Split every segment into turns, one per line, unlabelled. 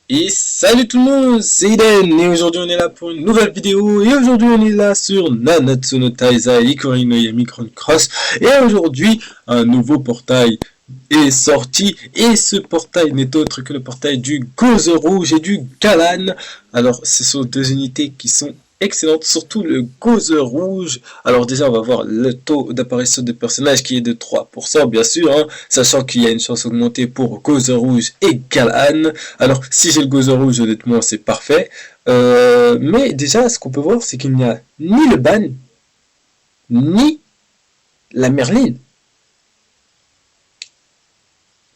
Et salut tout le monde, c'est Iden et aujourd'hui on est là pour une nouvelle vidéo et aujourd'hui on est là sur Nanatsu no Taizai Ikari no Yami Chron Cross et aujourd'hui un nouveau portail est sorti et ce portail n'est autre que le portail du Gozo Rouge et du Galan. Alors ce sont deux unités qui sont excellentes, surtout le Gozo Rouge. Alors déjà on va voir le taux d'apparition des personnages qui est de 3% bien sûr, hein, sachant qu'il y a une chance augmentée pour Gozo Rouge et Galan. Alors si j'ai le Gozo Rouge honnêtement c'est parfait. Mais déjà ce qu'on peut voir c'est qu'il n'y a ni le ban, ni la Merline.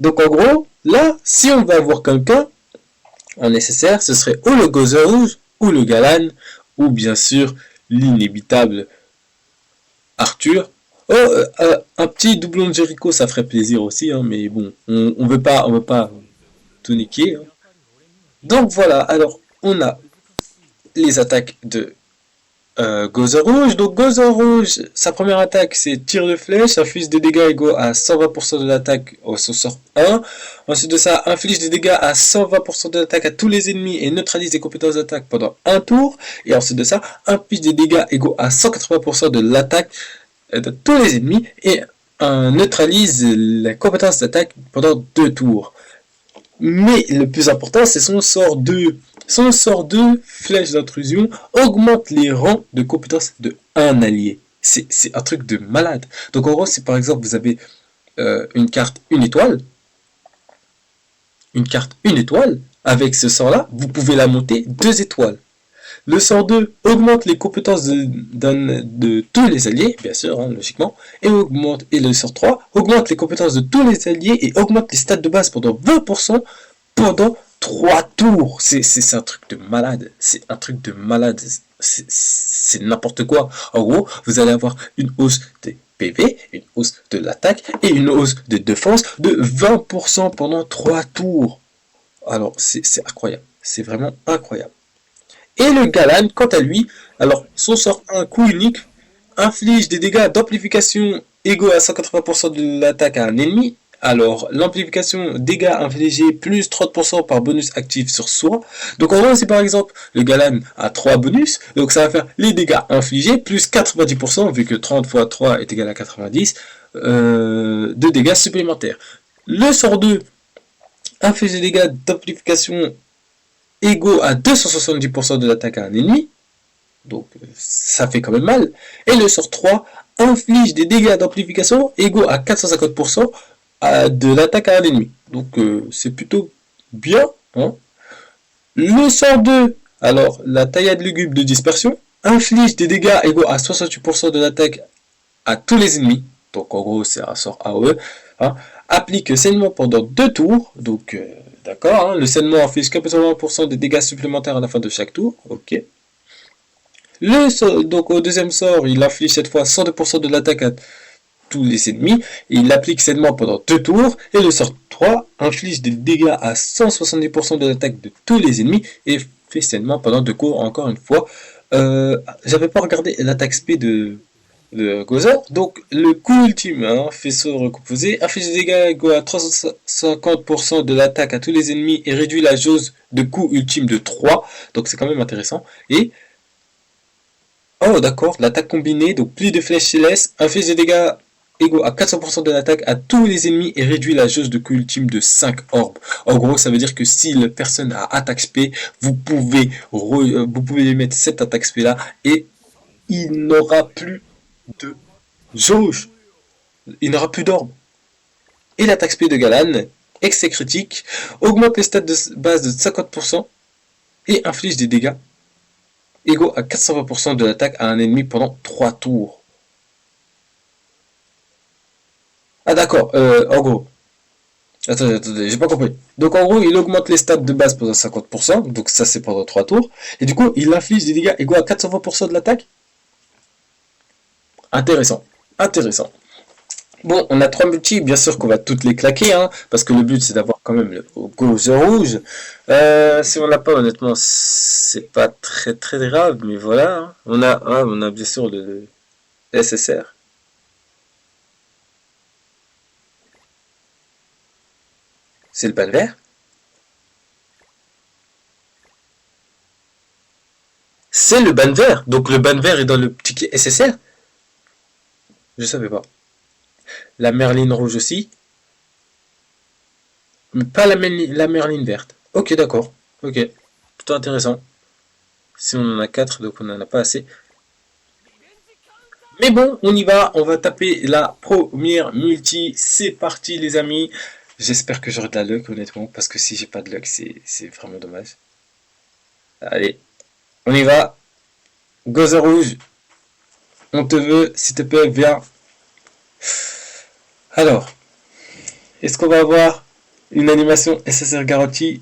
Donc en gros, là, si on va avoir quelqu'un en nécessaire, ce serait ou le Gozer Rouge, ou le Galan, ou bien sûr l'inévitable Arthur. Oh, un petit doublon de Jericho, ça ferait plaisir aussi, hein, mais bon, on veut pas tout niquer. Hein. Donc voilà, alors on a les attaques de Gozer Rouge. Donc Gozer Rouge, sa première attaque c'est tir de flèche, inflige des dégâts égaux à 120% de l'attaque au sort 1. Ensuite de ça, inflige des dégâts à 120% de l'attaque à tous les ennemis et neutralise les compétences d'attaque pendant un tour. Et ensuite de ça, inflige des dégâts égaux à 180% de l'attaque de tous les ennemis et neutralise les compétences d'attaque pendant 2 tours. Mais le plus important, c'est son sort 2. Son sort 2, flèche d'intrusion, augmente les rangs de compétences de un allié. C'est un truc de malade. Donc en gros, si par exemple vous avez une carte une carte une étoile, avec ce sort-là, vous pouvez la monter 2 étoiles. Le sort 2 augmente les compétences de tous les alliés, bien sûr, hein, logiquement, et le sort 3 augmente les compétences de tous les alliés et augmente les stats de base pendant 20% pendant 3 tours. C'est un truc de malade. C'est un truc de malade. C'est n'importe quoi. En gros, vous allez avoir une hausse des PV, une hausse de l'attaque et une hausse de défense de 20% pendant 3 tours. Alors, c'est incroyable. C'est vraiment incroyable. Et le Galan, quant à lui, alors son sort 1 coup unique inflige des dégâts d'amplification égaux à 180% de l'attaque à un ennemi. Alors, l'amplification dégâts infligés plus 30% par bonus actif sur soi. Donc, en gros, si par exemple le Galan a 3 bonus, donc ça va faire les dégâts infligés plus 90%, vu que 30 fois 3 est égal à 90, de dégâts supplémentaires. Le sort 2 inflige des dégâts d'amplification égaux à 270% de l'attaque à un ennemi. Donc ça fait quand même mal. Et le sort 3 inflige des dégâts d'amplification égaux à 450% de l'attaque à un ennemi. Donc c'est plutôt bien. Hein. Le sort 2, alors la taillade lugubre de dispersion, inflige des dégâts égaux à 68% de l'attaque à tous les ennemis. Donc en gros c'est un sort AOE. Hein. Applique sainement pendant 2 tours. Donc d'accord, hein. Le sainement inflige 80% des dégâts supplémentaires à la fin de chaque tour. Ok. Donc au deuxième sort, il inflige cette fois 102% de l'attaque à tous les ennemis, et il applique sainement pendant 2 tours, et le sort 3 inflige des dégâts à 170% de l'attaque de tous les ennemis, et fait sainement pendant 2 tours encore une fois. J'avais pas regardé l'attaque SP de Gozer, donc le coup ultime, hein, faisceau recomposé, inflige des dégâts égaux à 350% de l'attaque à tous les ennemis, et réduit la jauge de coup ultime de 3, donc c'est quand même intéressant, et oh d'accord, l'attaque combinée, donc plus de flèches célestes, inflige des dégâts égaux à 400% de l'attaque à tous les ennemis et réduit la jauge de coup ultime de 5 orbes. En gros, ça veut dire que si la personne a attaque spé, vous pouvez lui mettre cette attaque spé là et il n'aura plus de jauge. Il n'aura plus d'orbes. Et l'attaque spé de Galan, excès critique, augmente les stats de base de 50% et inflige des dégâts égaux à 420% de l'attaque à un ennemi pendant 3 tours. Ah d'accord, en gros. Attendez, j'ai pas compris. Donc en gros, il augmente les stats de base pendant 50%, donc ça c'est pendant 3 tours. Et du coup, il inflige des dégâts égaux à 420% de l'attaque. Intéressant, intéressant. Bon, on a 3 multis, bien sûr qu'on va toutes les claquer, hein, parce que le but c'est d'avoir quand même le gauze rouge. Si on l'a pas, honnêtement, c'est pas très très grave, mais voilà. Hein. On a bien sûr le SSR. C'est le pan vert. c'est le ban vert. Donc le ban vert est dans le ticket SSR. Je savais pas. La Merline rouge aussi. Mais pas la Merline verte. Ok, d'accord. Ok. Tout intéressant. Si on en a 4, donc on n'en a pas assez. Mais bon, on y va. On va taper la première multi. C'est parti, les amis. J'espère que j'aurai de la luck, honnêtement. Parce que si j'ai pas de luck, c'est vraiment dommage. Allez, on y va. Gozer rouge. On te veut, s'il te plaît, viens. Alors, est-ce qu'on va avoir une animation SSR garantie?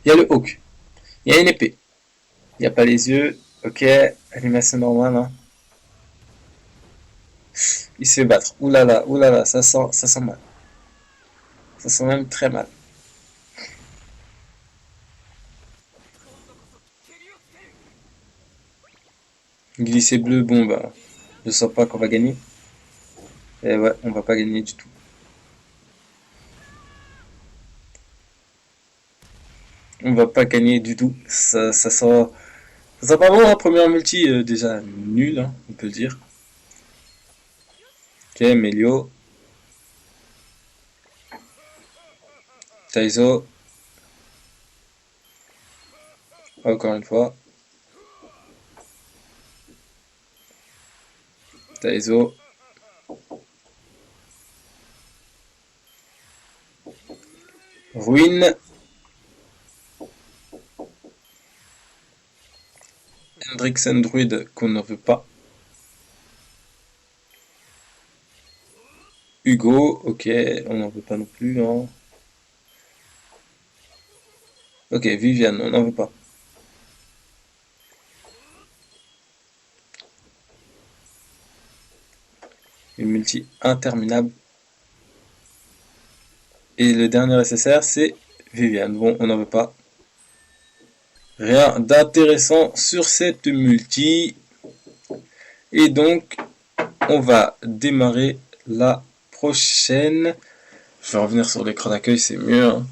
Il y a le hook. Il y a une épée. Il n'y a pas les yeux. Ok, animation normale. Hein. Il se fait battre. Oulala, ça sent mal. Ça sent même très mal. Glisser bleu, bon bah, je sens pas qu'on va gagner. Et ouais, on va pas gagner du tout. On va pas gagner du tout. Ça sent pas bon, hein, première multi, déjà nul, hein, on peut le dire. Ok, Melio. Taizo. Encore une fois. Taizo. Ruine. Hendrickson Druid qu'on ne veut pas. Hugo, ok, on n'en veut pas non plus. Hein. Ok, Viviane, on n'en veut pas. Une multi interminable. Et le dernier nécessaire, c'est Viviane. Bon, on n'en veut pas. Rien d'intéressant sur cette multi. Et donc, on va démarrer la prochaine. Je vais revenir sur l'écran d'accueil, c'est mieux. Hein.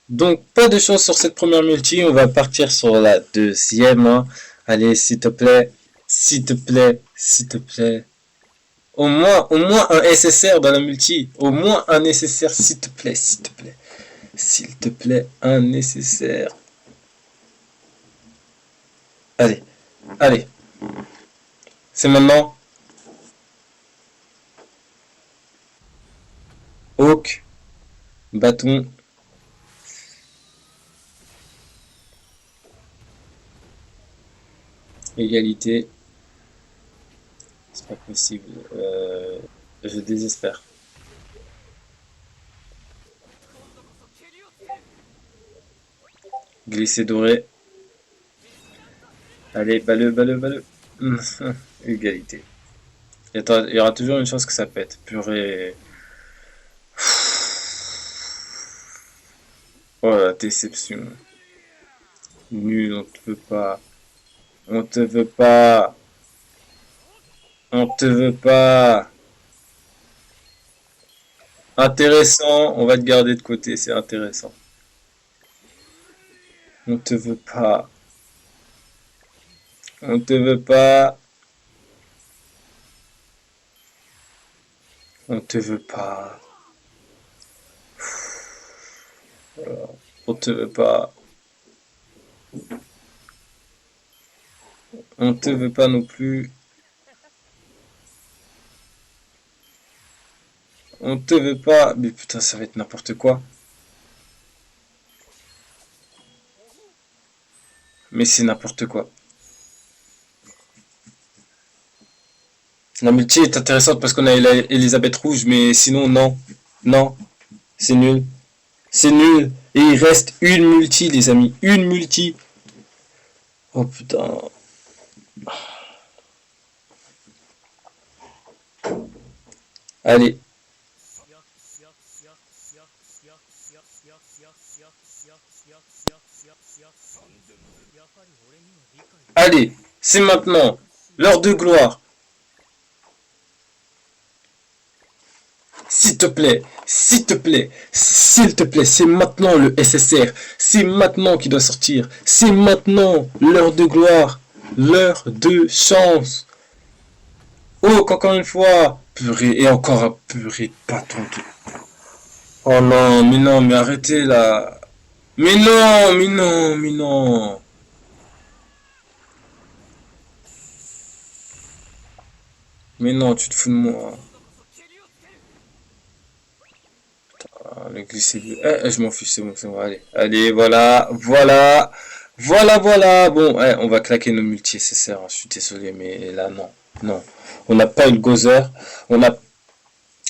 Donc, pas de chance sur cette première multi. On va partir sur la deuxième. Hein. Allez, s'il te plaît. S'il te plaît. S'il te plaît. Au moins un SSR dans la multi. Au moins un SSR, s'il te plaît. S'il te plaît. S'il te plaît, un nécessaire. Allez, allez. C'est maintenant. Hawk, bâton. Égalité. C'est pas possible. Je désespère. Glisser doré. Allez, balleux. Égalité. Il y aura toujours une chance que ça pète. Purée. Oh la déception. Nul, on te veut pas. On te veut pas. On te veut pas. Intéressant, on va te garder de côté, c'est intéressant. On te veut pas. On te veut pas. On te veut pas. On te veut pas. On te veut pas non plus. On te veut pas. Mais putain, ça va être n'importe quoi. Mais c'est n'importe quoi. La multi est intéressante parce qu'on a Elisabeth Rouge, mais sinon, non. Non. C'est nul. C'est nul. Et il reste une multi, les amis. Une multi. Oh putain. Allez. Allez. C'est maintenant. L'heure de gloire. s'il te plaît, s'il te plaît, s'il te plaît, c'est maintenant le SSR, c'est maintenant qu'il doit sortir, c'est maintenant l'heure de gloire, l'heure de chance. Oh, qu'encore une fois, purée, et encore un purée de bâton. Oh non, mais arrêtez là. Mais non, mais non, mais non. Mais non, tu te fous de moi. Ah, le glisser. Je m'en fiche, c'est bon, allez. Allez, voilà, voilà. Voilà, voilà. Bon, on va claquer nos multi-SSR, hein, je suis désolé, mais là, non. Non. On n'a pas eu le Gozer. On a...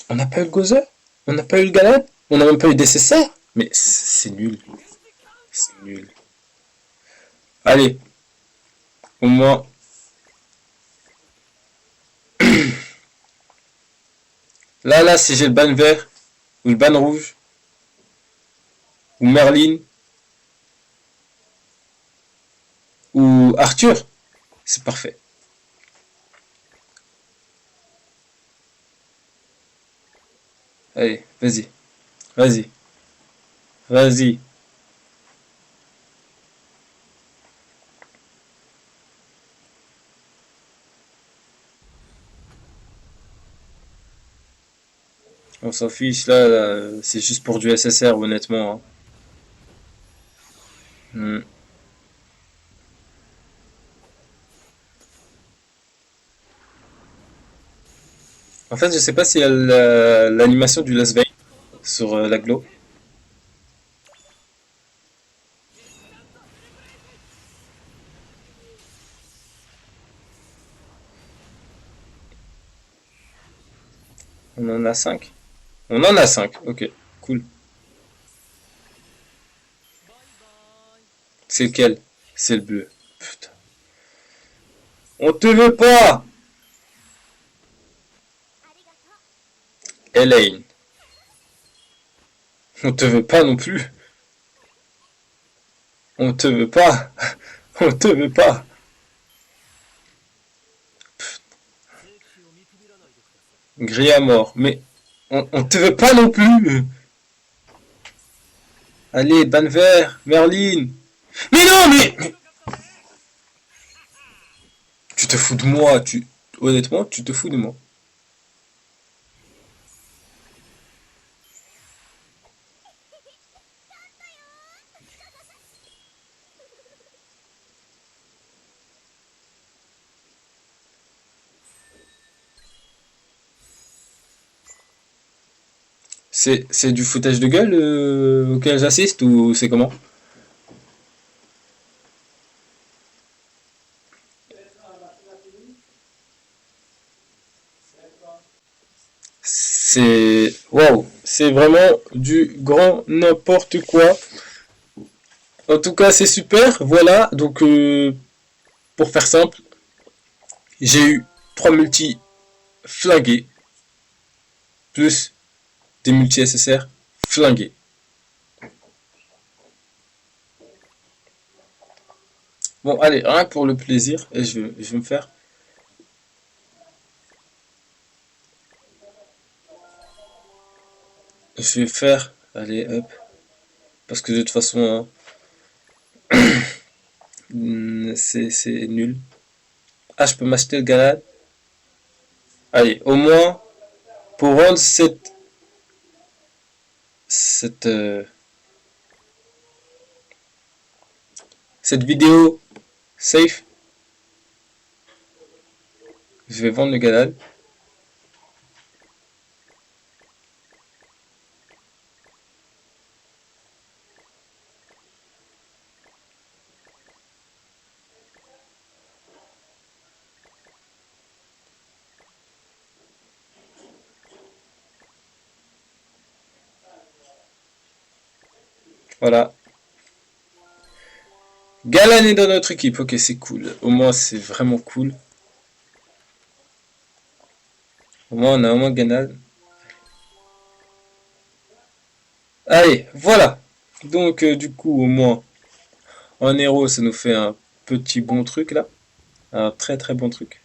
On n'a pas eu le Gozer. On n'a pas eu le Galad. On n'a même pas eu d'SSR. Mais c'est nul. C'est nul. Allez, au moins. Là, si j'ai le ban vert, ou le ban rouge, ou Merlin, ou Arthur, c'est parfait. Allez, vas-y, vas-y, vas-y. On s'en fiche, là, c'est juste pour du SSR, honnêtement, hein. Hmm. En fait, je sais pas s'il y a l'animation du Las Vegas sur l'aglo. On en a 5. On en a 5. Ok, cool. C'est lequel? C'est le bleu. Putain. On te veut pas, Elaine. On te veut pas non plus. On te veut pas. On te veut pas. Gris à mort. Mais on te veut pas non plus. Allez, ban vert, Merlin. Mais non, mais tu te fous de moi. Honnêtement, tu te fous de moi. C'est du foutage de gueule auquel j'assiste ou c'est comment? C'est waouh, c'est vraiment du grand n'importe quoi. En tout cas, c'est super. Voilà, donc pour faire simple, j'ai eu 3 multi flingués plus des multi SSR flingués. Bon, allez, rien que pour le plaisir, et je vais me faire. Je vais faire. Allez, hop. Parce que de toute façon, hein, c'est nul. Ah, je peux m'acheter le Galad. Allez, au moins, pour rendre cette, cette vidéo safe, je vais vendre le Galad. Voilà. Galan est dans notre équipe. Ok, c'est cool. Au moins, c'est vraiment cool. Au moins, on a au moins Galan. Allez, voilà. Donc, du coup, au moins, en héros, ça nous fait un petit bon truc là. Un très très bon truc.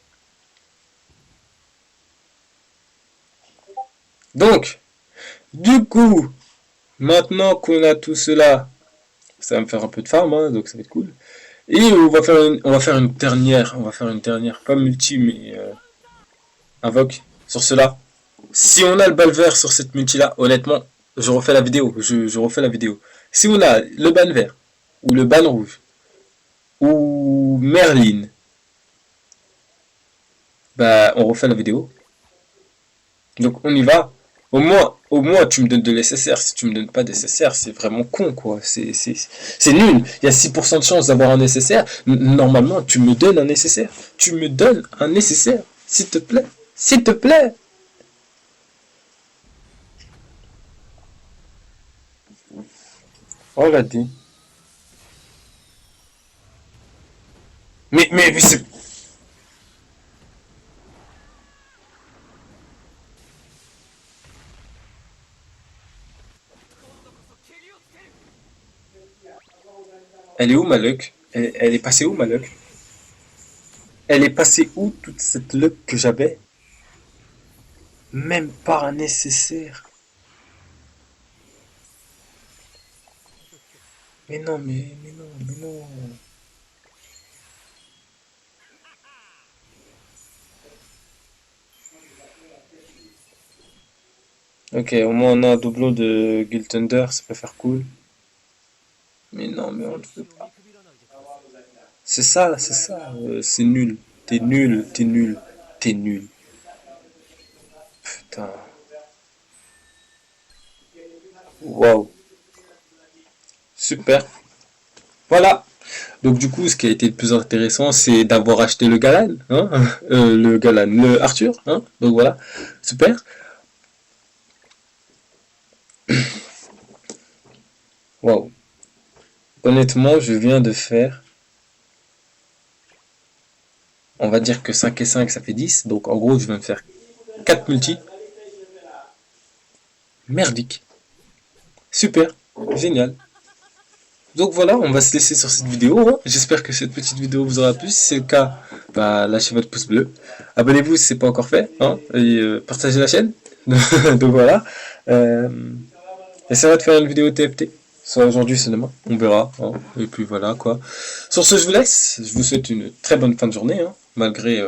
Donc, Du coup, maintenant qu'on a tout cela, ça va me faire un peu de farm, hein, donc ça va être cool. Et on va faire une dernière, pas multi, mais invoque sur cela. Si on a le bal vert sur cette multi là, honnêtement, je refais la vidéo, je refais la vidéo. Si on a le ban vert, ou le ban rouge, ou Merlin, bah on refait la vidéo. Donc on y va. Au moins tu me donnes de l'SSR. Si tu me donnes pas d'SSR, c'est vraiment con quoi. C'est nul. Il y a 6% de chance d'avoir un nécessaire. Normalement, tu me donnes un nécessaire. Tu me donnes un nécessaire. S'il te plaît. S'il te plaît. Oh la dit. Mais c'est. Elle est où ma luck? Elle est passée où ma luck? Elle est passée où toute cette luck que j'avais? Même pas un nécessaire. Mais non, mais non, mais non. Ok, au moins on a un doublon de Guild Thunder, ça peut faire cool. Mais non, mais on ne peut pas. C'est ça, c'est nul. T'es nul, t'es nul, t'es nul. Putain. Waouh. Super. Voilà. Donc du coup, ce qui a été le plus intéressant, c'est d'avoir acheté le Galan, hein, le Galan, le Arthur, hein. Donc voilà, super. Waouh. Honnêtement, je viens de faire, on va dire que 5 et 5 ça fait 10. Donc en gros, je viens de faire 4 multi. Merdique. Super. Génial. Donc voilà, on va se laisser sur cette vidéo, hein. J'espère que cette petite vidéo vous aura plu. Si c'est le cas, bah, lâchez votre pouce bleu. Abonnez-vous si ce n'est pas encore fait, hein, et partagez la chaîne. Donc voilà. Euh, Essayez de faire une vidéo TFT. Soit aujourd'hui, soit demain. On verra, hein. Et puis voilà quoi. Sur ce, je vous laisse. Je vous souhaite une très bonne fin de journée, hein, malgré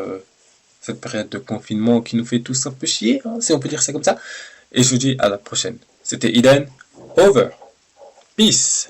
cette période de confinement qui nous fait tous un peu chier, hein, si on peut dire ça comme ça. Et je vous dis à la prochaine. C'était Eden. Over. Peace.